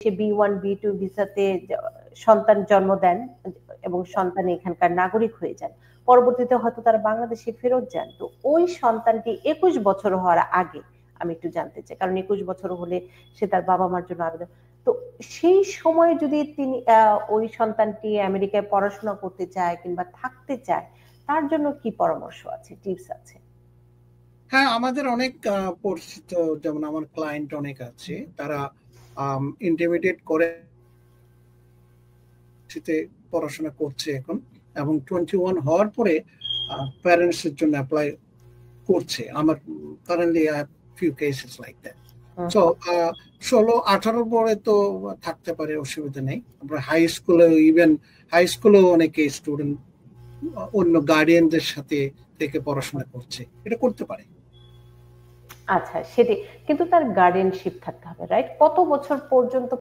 B1 B2 ভিসাতে সন্তান জন্ম দেন এবং সন্তান এখানকার নাগরিক হয়ে যান, পরবর্তীতে হয়তো তারা বাংলাদেশে ফেরত যান, তো ওই সন্তানটি 21 বছর হওয়ার আগে আমি একটু জানতে চাই, কারণ 21 বছর হলে সে তার বাবা মার জন্য আবেদন, তো সেই সময় যদি তিনি ওই সন্তানটি আমেরিকায় পড়াশোনা করতে চায় কিংবা থাকতে চায়, তার জন্য কি পরামর্শ আছে, টিপস আছে? হ্যাঁ, আমাদের অনেক পরিচিত, যেমন আমার ক্লায়েন্ট অনেক আছে, তারা ইন্টারমিডিয়েট করে পড়াশোনা করছে এখন, এবং 21 হওয়ার পরে প্যারেন্টস এর জন্য অ্যাপ্লাই করছে। আমার currently I have few cases like that. So 16-18 পরে তো থাকতে পারে, অসুবিধা নেই। আমরা হাই স্কুলেও অনেকে স্টুডেন্ট অন্য গার্ডিয়ানদের সাথে থেকে পড়াশোনা করছে, এটা করতে পারে। আচ্ছা, সেটাই, কিন্তু তার গার্ডিয়ানশিপ থাকতে হবে, রাইট? কত বছর পর্যন্ত